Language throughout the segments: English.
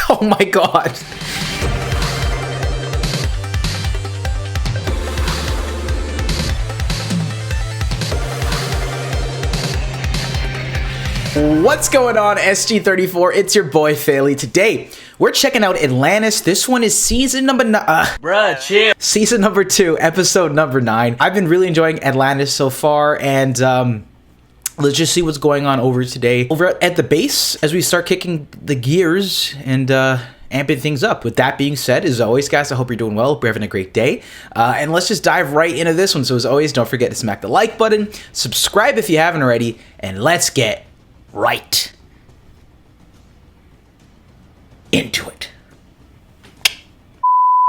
Oh my god. What's going on, SG34? It's your boy FailWhale. Today, we're checking out Atlantis. This one is season number Bruh, chill. Season number 2, episode number 9. I've been really enjoying Atlantis so far, and let's just see what's going on over today. Over at the base, as we start kicking the gears and amping things up. With that being said, as always, guys, I hope you're doing well. Hope you're having a great day. And let's just dive right into this one. So as always, don't forget to smack the like button, subscribe if you haven't already, and let's get right into it.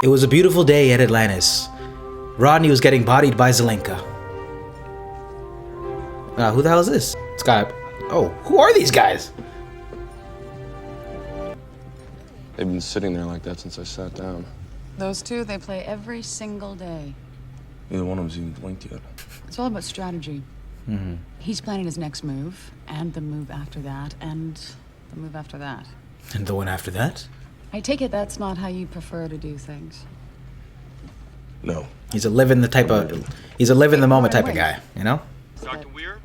It was a beautiful day at Atlantis. Rodney was getting bodied by Zelenka. Who the hell is this? It's got... Oh, who are these guys? They've been sitting there like that since I sat down. Those two, they play every single day. Neither one of them's even blinked yet. It's all about strategy. Mm-hmm. He's planning his next move, and the move after that, and the move after that. And the one after that? I take it that's not how you prefer to do things. No. He's a live in the moment type of guy, you know? Dr. Weir,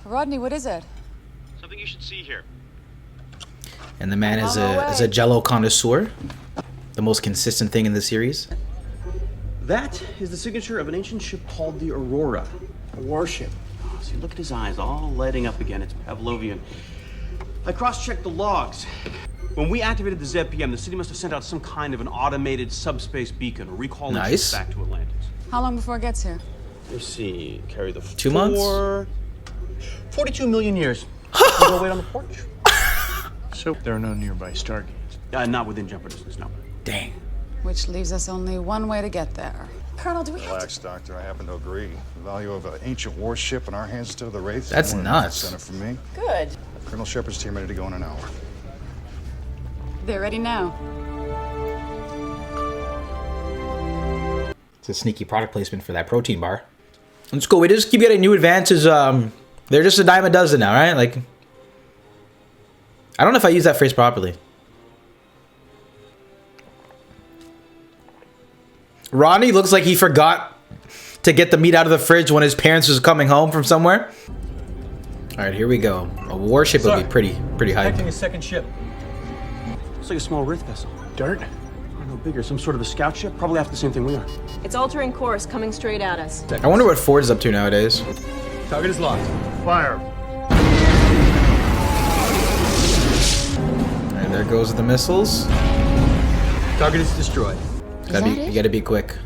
Rodney, what is it? something you should see here. And the man is a Jello connoisseur. The most consistent thing in the series. That is the signature of an ancient ship called the Aurora. A warship. Oh, see, look at his eyes, all lighting up again. It's Pavlovian. I cross-checked the logs. When we activated the ZPM, the city must have sent out some kind of an automated subspace beacon, recalling ships back to Atlantis. How long before it gets here? Let's see, carry the 2 months? 42 million years. We'll wait on the porch. So there are no nearby Stargates? Not within jumper distance, no. Dang. Which leaves us only one way to get there. Colonel, do we have to... Relax, Doctor. I happen to agree. The value of an ancient warship in our hands instead of the Wraith. That's nuts. Incentive for me. Good. Colonel Shepard's team ready to go in an hour. They're ready now. It's a sneaky product placement for that protein bar. It's cool. We just keep getting new advances. They're just a dime a dozen now, right? Like, I don't know if I use that phrase properly. Ronnie looks like he forgot to get the meat out of the fridge when his parents was coming home from somewhere. All right, here we go. A warship would be pretty hype. Detecting a second ship. It's like a small Wraith vessel. Dirt? No bigger, some sort of a scout ship. Probably after the same thing we are. It's altering course, coming straight at us. I wonder what Ford's up to nowadays. Target is locked. Fire. And there goes the missiles. Target is destroyed. You gotta be quick.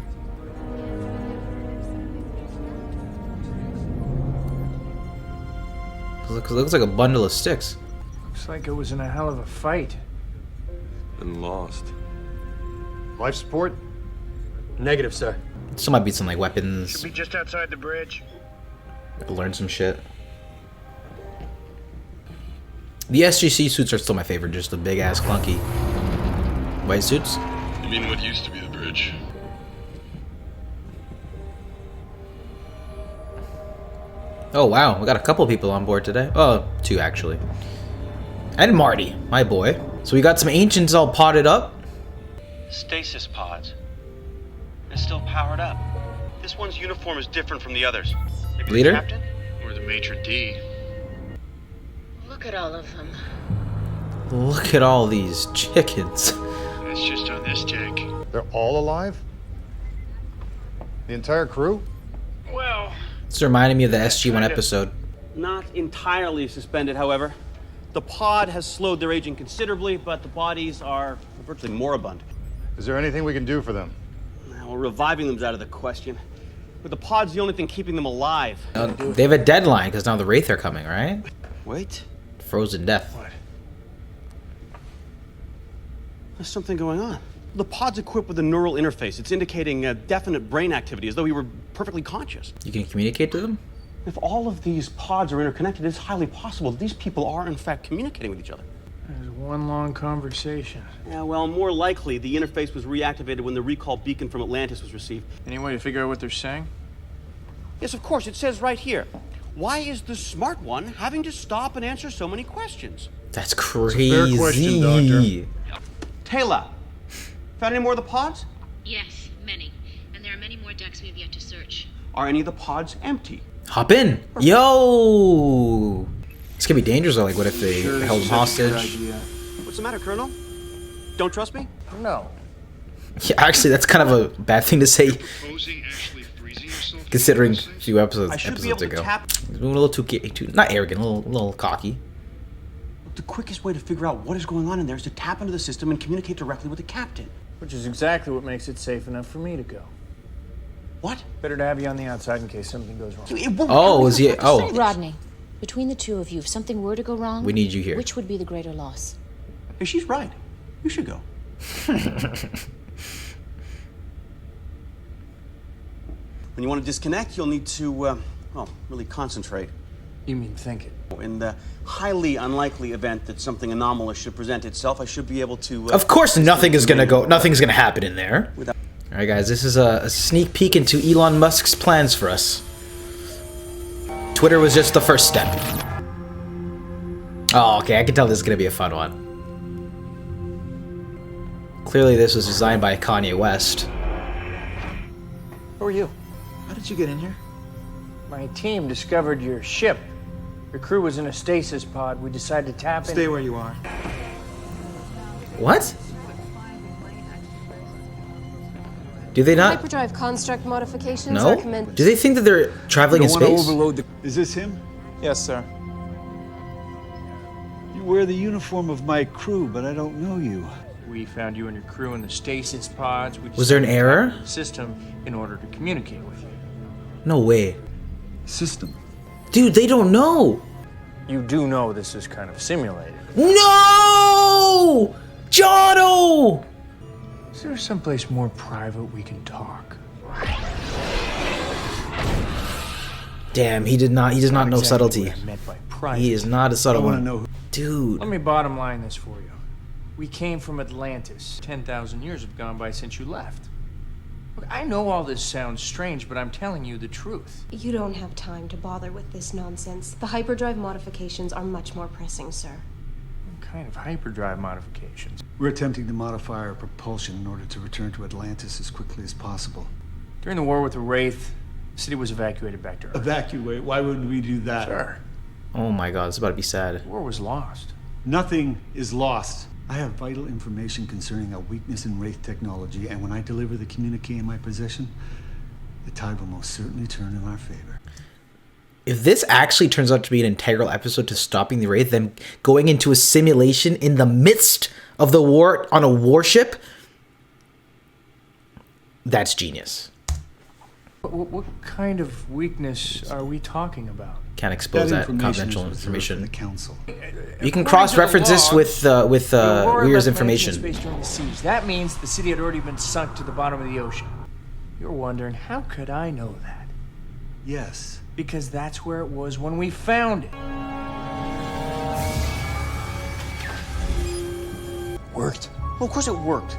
Looks like a bundle of sticks. Looks like it was in a hell of a fight. And lost. Life support? Negative, sir. Still might be some like weapons. Should be just outside the bridge. Learn some shit. The SGC suits are still my favorite. Just the big ass clunky white suits. You mean what used to be the bridge? Oh wow, we got a couple people on board today. Oh, 2 actually. And Marty, my boy. So we got some ancients all potted up. Stasis pods. They're still powered up. This one's uniform is different from the others. Maybe Leader? the captain? Or the maitre d'. Look at all of them. Look at all these chickens. That's just on this deck. They're all alive? The entire crew? Well... This reminded me of the SG1 episode. Not entirely suspended, however. The pod has slowed their aging considerably, but the bodies are virtually moribund. Is there anything we can do for them? Well, reviving them's out of the question. But the pod's the only thing keeping them alive. They have a deadline because now the Wraith are coming, right? Wait. Frozen death. What? There's something going on. The pod's equipped with a neural interface. It's indicating definite brain activity, as though he were perfectly conscious. You can communicate to them? If all of these pods are interconnected, it's highly possible that these people are, in fact, communicating with each other. There's one long conversation. Yeah, well, more likely, the interface was reactivated when the recall beacon from Atlantis was received. Any way to figure out what they're saying? Yes, of course, it says right here. Why is the smart one having to stop and answer so many questions? That's It's a fair question, crazy. Doctor. Taylor, found any more of the pods? Yes, many. And there are many more decks we have yet to search. Are any of the pods empty? Hop in. Yo! This could be dangerous though. Like, what if they Sure, held him this is a good hostage? idea. What's the matter, Colonel? Don't trust me? No. Yeah, actually, that's kind of a bad thing to say, Proposing actually freezing yourself? considering a few episodes I should be able to ago. tap. A little too not arrogant, a little cocky. The quickest way to figure out what is going on in there is to tap into the system and communicate directly with the captain. Which is exactly what makes it safe enough for me to go. What? Better to have you on the outside in case something goes wrong. It won't Oh, tell me is he? what to Oh, say. Rodney, between the two of you, if something were to go wrong, we need you here. which would be the greater loss? Hey, she's right. You should go. When you want to disconnect, you'll need to, well, really concentrate. You mean think it? In the highly unlikely event that something anomalous should present itself, I should be able to. Of course, nothing's gonna happen in there. Without- All right, guys, this is a sneak peek into Elon Musk's plans for us. Twitter was just the first step. Oh, okay, I can tell this is gonna be a fun one. Clearly, this was designed by Kanye West. Who are you? How did you get in here? My team discovered your ship. Your crew was in a stasis pod. We decided to tap in. Stay where you are. What? Do they not? Hyperdrive construct modifications No? are commenced. Do they think that they're traveling in space? Is this him? Yes, sir. You wear the uniform of my crew, but I don't know you. We found you and your crew in the stasis pods. We Was there an decided to error? tap into the system in order to communicate with you. No way. System. Dude, they don't know. You do know this is kind of simulated. No! Jono! Is there someplace more private we can talk? Damn, he does not know Exactly subtlety. what I meant by private. He is not a subtle I want one. to know. Dude. Let me bottom line this for you. We came from Atlantis. 10,000 years have gone by since you left. Look, I know all this sounds strange, but I'm telling you the truth. You don't have time to bother with this nonsense. The hyperdrive modifications are much more pressing, sir. What kind of hyperdrive modifications? We're attempting to modify our propulsion in order to return to Atlantis as quickly as possible. During the war with the Wraith, the city was evacuated back to Earth. Evacuate? Why wouldn't we do that? Sure. Oh my god, it's about to be sad. The war was lost. Nothing is lost. I have vital information concerning a weakness in Wraith technology, and when I deliver the communique in my possession, the tide will most certainly turn in our favor. If this actually turns out to be an integral episode to stopping the Wraith, then going into a simulation in the midst of the war on a warship, that's genius. What kind of weakness are we talking about? Can't expose that confidential is reserved for the information. council. You can cross-reference this with Aurora Weir's left Atlantean information. space during the siege. That means the city had already been sunk to the bottom of the ocean. You're wondering, how could I know that? Yes. Because that's where it was when we found it. Worked. Well, of course it worked.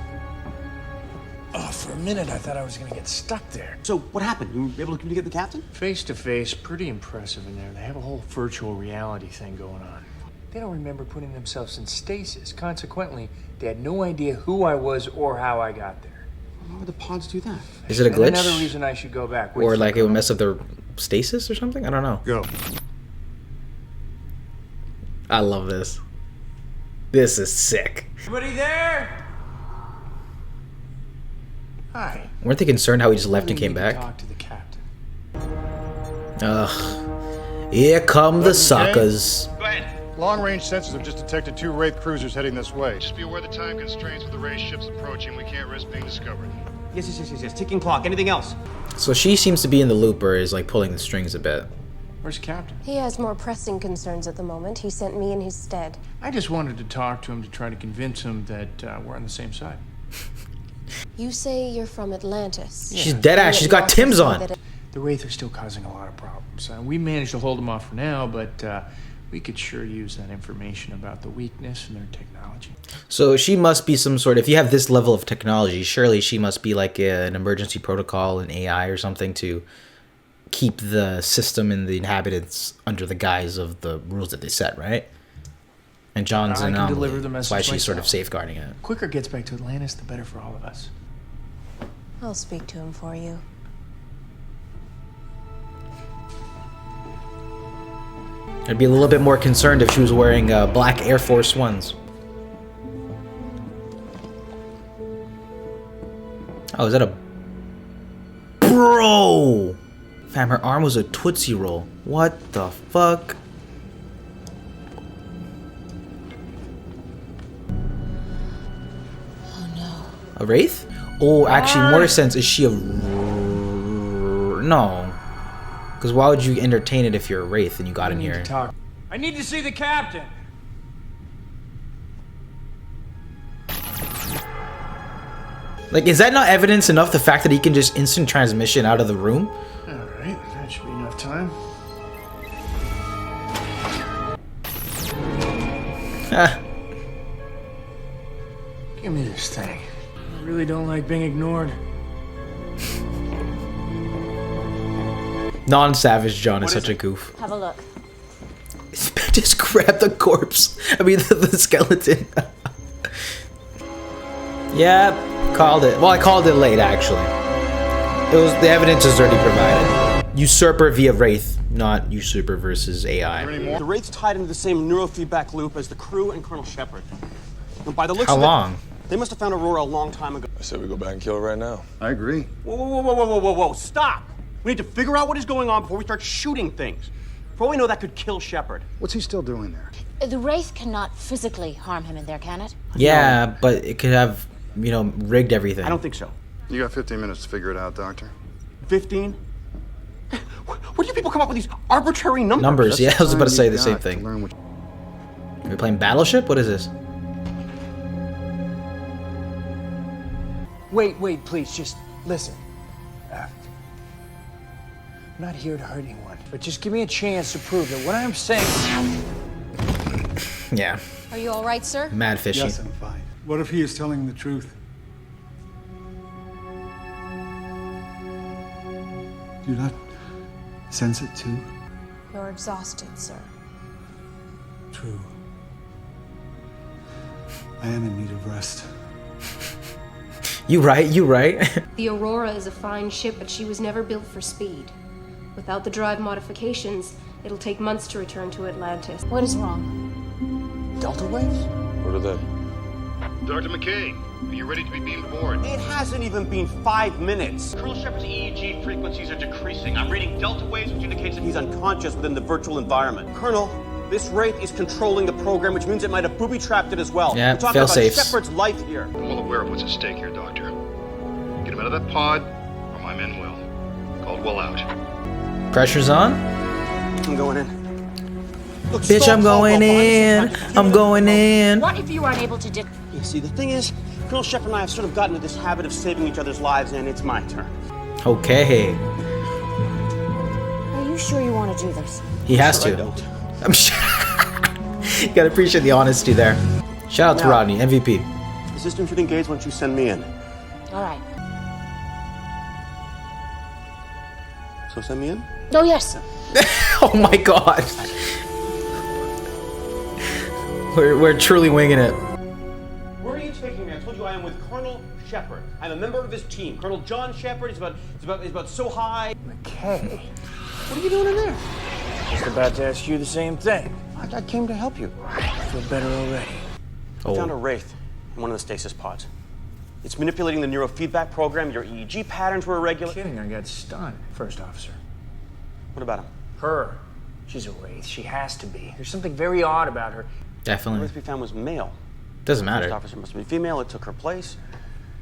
Oh, for a minute I thought I was gonna get stuck there. So what happened? You were able to communicate with the captain? Face to face, pretty impressive in there. They have a whole virtual reality thing going on. They don't remember putting themselves in stasis. Consequently, they had no idea who I was or how I got there. Why would the pods do that? Is it a And glitch? another reason I should go back. Wait Or for like the it would call. mess up their stasis or something? I don't know. Go. I love this. This is sick. Anybody there? Hi. Weren't they concerned how he just left and We came need to back? Talk to the captain. Ugh. Here come the suckers. Go ahead. Long-range sensors have just detected 2 Wraith cruisers heading this way. Just be aware of the time constraints with the Wraith ships approaching. We can't risk being discovered. Yes. Ticking clock. Anything else? So she seems to be in the loop or is like pulling the strings a bit. Where's the captain? He has more pressing concerns at the moment. He sent me in his stead. I just wanted to talk to him to try to convince him that we're on the same side. You say you're from Atlantis. She's dead ass. She's got Tim's on. The Wraith are still causing a lot of problems. We managed to hold them off for now, but we could sure use that information about the weakness in their technology. So she must be some sort. If you have this level of technology, surely she must be like an emergency protocol, an AI or something to keep the system and the inhabitants under the guise of the rules that they set, right? And John's I an can anomaly. deliver the That's message why she's sort of myself. safeguarding it. Quicker it gets back to Atlantis, the better for all of us. I'll speak to him for you. I'd be a little bit more concerned if she was wearing black Air Force Ones. Oh, is that a... Bro! Fam, her arm was a Tootsie Roll. What the fuck? Oh no. A Wraith? Oh, actually, more sense. Is she a... No. Because why would you entertain it if you're a Wraith and you got in here? I need to see the captain. Like, is that not evidence enough, the fact that he can just instant transmission out of the room? Alright, that should be enough time. Give me this thing. I really don't like being ignored. Non-savage John is such a goof. Have a look. Just grab the corpse. I mean, the skeleton. Yeah, called it. Well, I called it late, actually. It was, the evidence is already provided. Usurper via Wraith, not usurper versus AI. The Wraith's tied into the same neurofeedback loop as the crew and Colonel Shepard. And by the looks How of long? it, they must have found Aurora a long time ago. I said we go back and kill her right now. I agree. Whoa, stop! We need to figure out what is going on before we start shooting things. For all we know, that could kill Shepard. What's he still doing there? The Wraith cannot physically harm him in there, can it? Yeah, but it could have, you know, rigged everything. I don't think so. You got 15 minutes to figure it out, Doctor. 15? Where do you people come up with these arbitrary numbers? Numbers, yeah, I was about to say the same To thing. learn what... Are we playing Battleship? What is this? Wait, please, just listen. I'm not here to hurt anyone, but just give me a chance to prove that what I'm saying... Yeah, Are you all right, sir? mad fishy. Yes, I'm fine. What if he is telling the truth? Do you not sense it too? You're exhausted, sir. True. I am in need of rest. You right. The Aurora is a fine ship, but she was never built for speed. Without the drive modifications, it'll take months to return to Atlantis. What is wrong? Delta waves? What are they? Dr. McKay, are you ready to be beamed aboard? It hasn't even been 5 minutes. Colonel Shepard's EEG frequencies are decreasing. I'm reading delta waves, which indicates that he's unconscious within the virtual environment. Colonel, this Wraith is controlling the program, which means it might have booby-trapped it as well. Yeah, We're talking fail about safes. Shepard's life here. I'm well aware of what's at stake here, Doctor. Get him out of that pod, or my men will. Caldwell out. Pressure's on. I'm going in. Look, Bitch, stall, I'm stall, going stall, in. behind I'm going in. What if you are unable to you see, the thing is, Colonel Shepard and I have sort of gotten into this habit of saving each other's lives, and it's my turn. Okay. Are you sure you want to do this? He has Sure I to. don't. I'm sure. You gotta appreciate the honesty there. Shout out to Now- Rodney, MVP. The system should engage once you send me in. All right. So send me in? Oh, yes. Oh my god. We're truly winging it. Where are you taking me? I told you I am with Colonel Shepard. I'm a member of his team. Colonel John Shepard. He's about so high. McKay. What are you doing in there? Just about to ask you the same thing. I came to help you. I feel better already. I found a Wraith in one of the stasis pods. It's manipulating the neurofeedback program. Your EEG patterns were irregular. Kidding, I got stunned, first officer. What about him? Her. She's a Wraith. She has to be. There's something very odd about her. The Definitely. Wraith we found was male. Doesn't First matter. officer must have been female. It took her place.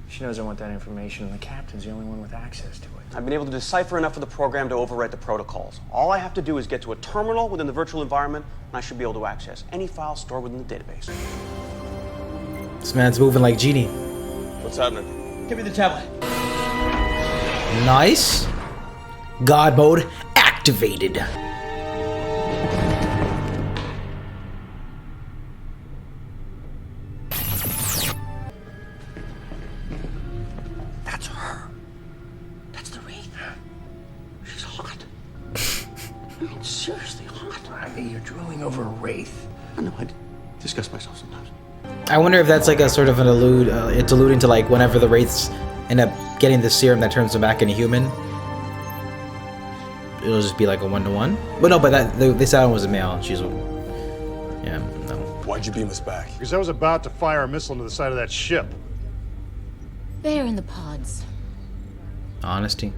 She knows I want that information, and the captain's the only one with access to it. I've been able to decipher enough of the program to overwrite the protocols. All I have to do is get to a terminal within the virtual environment, and I should be able to access any file stored within the database. This man's moving like Genie. What's happening? Give me the tablet. Nice. God mode activated. That's her. That's the Wraith. She's hot. I mean, seriously hot. I mean, you're drooling over a Wraith. I know. disgust myself sometimes. I wonder if that's like a sort of an it's alluding to like whenever the Wraiths end up getting the serum that turns them back into human. It'll just be like a 1-to-1. But no, but this one was a male. And she's yeah, no. Why'd you beam us back? Because I was about to fire a missile into the side of that ship. They're in the pods. Honesty.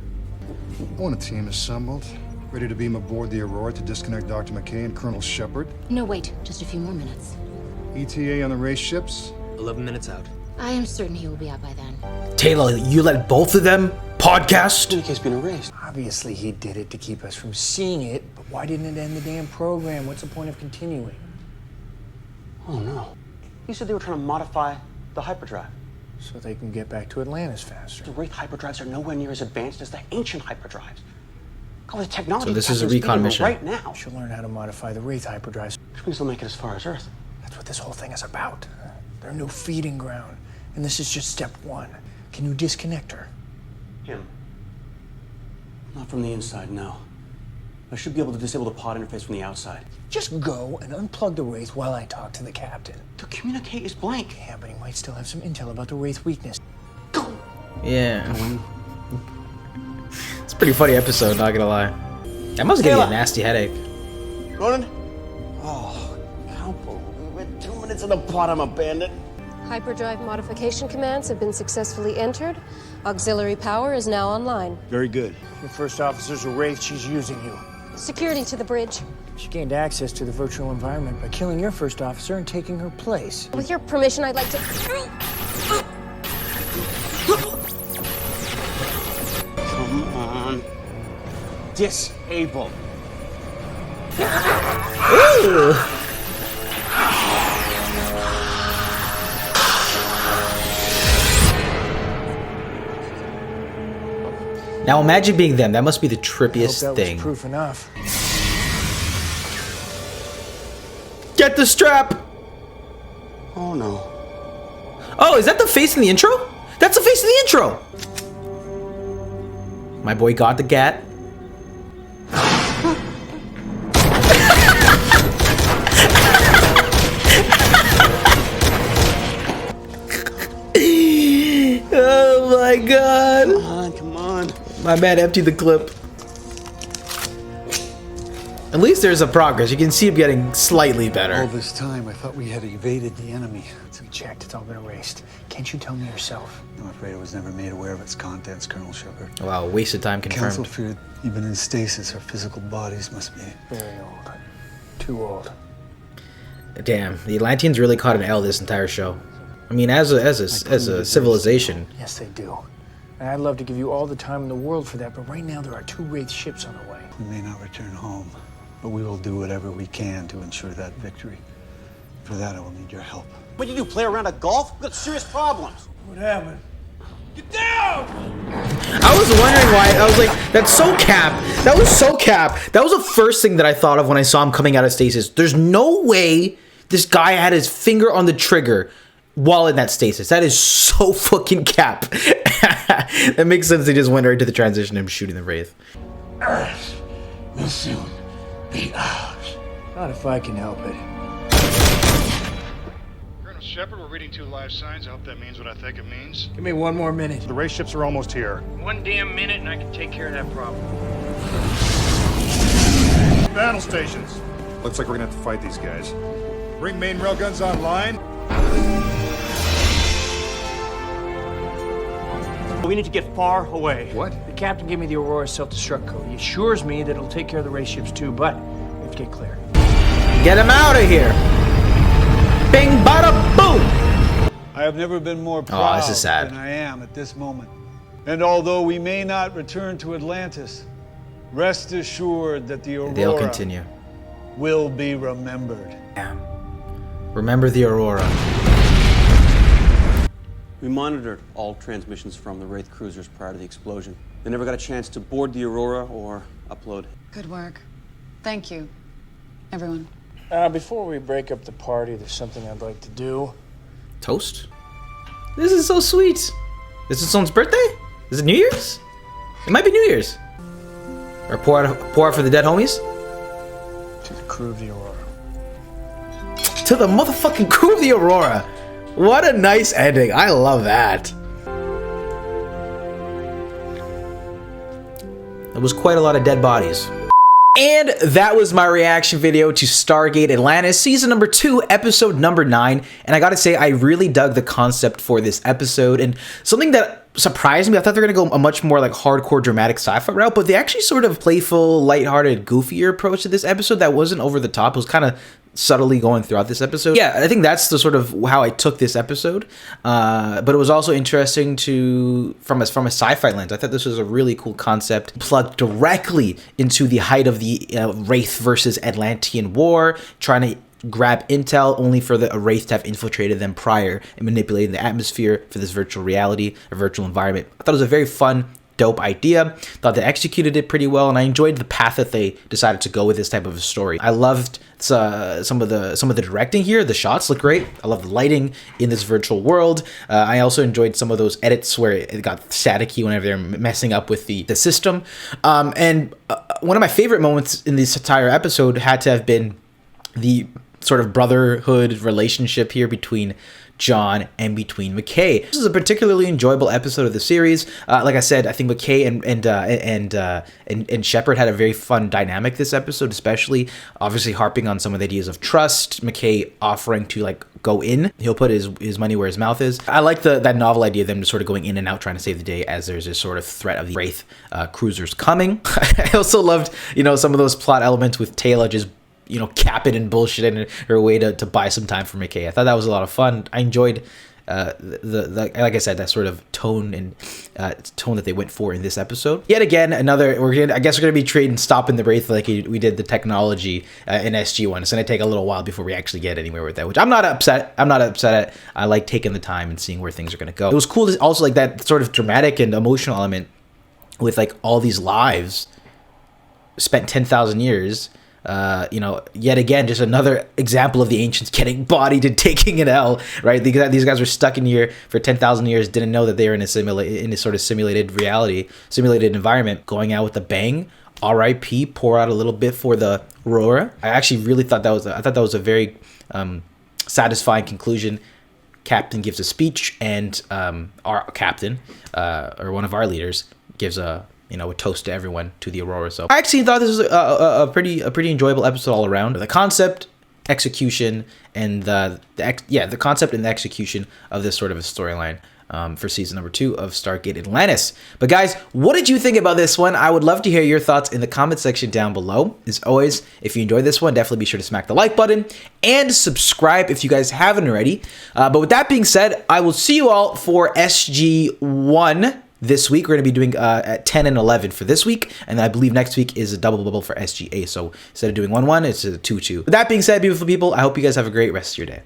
I want a team assembled, ready to beam aboard the Aurora to disconnect Dr. McKay and Colonel Shepard. No, wait. Just a few more minutes. ETA on the Wraith ships? 11 minutes out. I am certain he will be out by then. Taylor, you let both of them podcast? Communique's been erased. Obviously, he did it to keep us from seeing it, but why didn't it end the damn program? What's the point of continuing? Oh no. You said they were trying to modify the hyperdrive. So they can get back to Atlantis faster. The Wraith hyperdrives are nowhere near as advanced as the ancient hyperdrives. All the technology. So this is a recon mission. Right now. We should learn how to modify the Wraith hyperdrives. Which means they'll make it as far as Earth. That's what this whole thing is about. Their new feeding ground. And this is just step one. Can you disconnect her? Him. Not from the inside, no. I should be able to disable the pod interface from the outside. Just go and unplug the Wraith while I talk to the captain. The communicate is blank. Yeah, but he might still have some intel about the Wraith weakness. Go! Yeah. It's a pretty funny episode, not gonna lie. That must give you a nasty headache. Ronan? Oh, I can't believe it. 2 minutes in the pod, I'm a bandit. Hyperdrive modification commands have been successfully entered. Auxiliary power is now online. Very good. Your first officer's a Wraith. She's using you. Security to the bridge. She gained access to the virtual environment by killing your first officer and taking her place. With your permission, I'd like to... Come on. Disable. Ooh. Now imagine being them. That must be the trippiest I hope that thing. was proof enough. Get the strap! Oh no. Oh, is that the face in the intro? That's the face in the intro! My boy got the gat. Oh my god. Come on, come on. My man emptied the clip. At least there's a progress. You can see him getting slightly All better. this time, I thought we had evaded the enemy. We checked. It's all been erased. Can't you tell me yourself? I'm afraid I was never made aware of its contents, Colonel Shepard. Wow, wasted time Council confirmed. feared even in stasis, our physical bodies must be... Very old. Too old. Damn, the Atlanteans really caught an L this entire show. I mean, as a civilization. Yes, they do. And I'd love to give you all the time in the world for that, but right now there are 2 Wraith ships on the way. We may not return home, but we will do whatever we can to ensure that victory. For that, I will need your help. What do you do, play around at golf? We've got serious problems. What happened? Get down! I was wondering why. I was like, that's so Cap. That was so Cap. That was the first thing that I thought of when I saw him coming out of stasis. There's no way this guy had his finger on the trigger while in that stasis. That is so fucking Cap. That makes sense. They just went right to the transition of him shooting the Wraith. Earth will soon be ours. Not if I can help it. Colonel Shepard, we're reading 2 live signs. I hope that means what I think it means. Give me 1 more minute. The Wraith ships are almost here. 1 damn minute and I can take care of that problem. Battle stations. Looks like we're gonna have to fight these guys. Bring main railguns online. We need to get far away. What? The captain gave me the Aurora self-destruct code. He assures me that it'll take care of the Wraith ships too, but we have to get clear. Get him out of here. Bing, bada, boom. I have never been more proud this is sad. than I am at this moment. And although we may not return to Atlantis, rest assured that the Aurora They'll continue. will be remembered. Damn. Remember the Aurora. We monitored all transmissions from the Wraith cruisers prior to the explosion. They never got a chance to board the Aurora or upload. Good work. Thank you, everyone. Before we break up the party, there's something I'd like to do. Toast? This is so sweet. This is someone's birthday? Is it New Year's? It might be New Year's. Or pour out for the dead homies? To the crew of the Aurora. to the motherfucking crew of the Aurora. What a nice ending. I love that. There was quite a lot of dead bodies. And that was my reaction video to Stargate Atlantis, season number 2, episode number 9. And I gotta say, I really dug the concept for this episode, and something that surprised me. I thought they were gonna go a much more like hardcore dramatic sci-fi route, but they actually sort of playful, lighthearted, goofier approach to this episode that wasn't over the top. It was kind of subtly going throughout this episode. Yeah, I think that's the sort of how I took this episode. But it was also interesting to from a sci-fi lens. I thought this was a really cool concept, plugged directly into the height of the Wraith versus Atlantean war, trying to grab intel only for the Wraith to have infiltrated them prior and manipulating the atmosphere for this virtual reality, a virtual environment. I thought it was a very fun, dope idea. Thought they executed it pretty well, and I enjoyed the path that they decided to go with this type of a story. I loved some of the directing here. The shots look great. I love the lighting in this virtual world. I also enjoyed some of those edits where it got staticky whenever they're messing up with the system. And one of my favorite moments in this entire episode had to have been the sort of brotherhood relationship here between John and between McKay. This is a particularly enjoyable episode of the series. Like I said, I think McKay and Shepard had a very fun dynamic this episode, especially obviously harping on some of the ideas of trust. McKay offering to like go in. He'll put his money where his mouth is. I like that novel idea of them just sort of going in and out trying to save the day as there's this sort of threat of the Wraith cruisers coming. I also loved, some of those plot elements with Taylor just capping and bullshitting her way to buy some time for McKay. I thought that was a lot of fun. I enjoyed the like I said, that sort of tone and tone that they went for in this episode. Yet again, I guess we're gonna be trading stopping the Wraith like we did the technology in SG1. It's gonna take a little while before we actually get anywhere with that, which I'm not upset at. I like taking the time and seeing where things are gonna go. It was cool to also like that sort of dramatic and emotional element with like all these lives spent 10,000 years. Yet again, just another example of the ancients getting bodied and taking an L, right? These guys were stuck in here for 10,000 years, didn't know that they were in a sort of simulated reality, simulated environment, going out with a bang. R.I.P. Pour out a little bit for the Aurora. I actually really thought that was a very satisfying conclusion. Captain gives a speech, and our captain, or one of our leaders, gives a toast to everyone, to the Aurora. So I actually thought this was a pretty enjoyable episode all around. The concept, execution, and the concept and the execution of this sort of a storyline for season number 2 of Stargate Atlantis. But guys, what did you think about this one? I would love to hear your thoughts in the comment section down below. As always, if you enjoyed this one, definitely be sure to smack the like button and subscribe if you guys haven't already. But with that being said, I will see you all for SG1 this week. We're going to be doing at 10 and 11 for this week, and I believe next week is a double bubble for SGA. So instead of doing 1-1, it's a 2-2. With that being said, beautiful people, I hope you guys have a great rest of your day.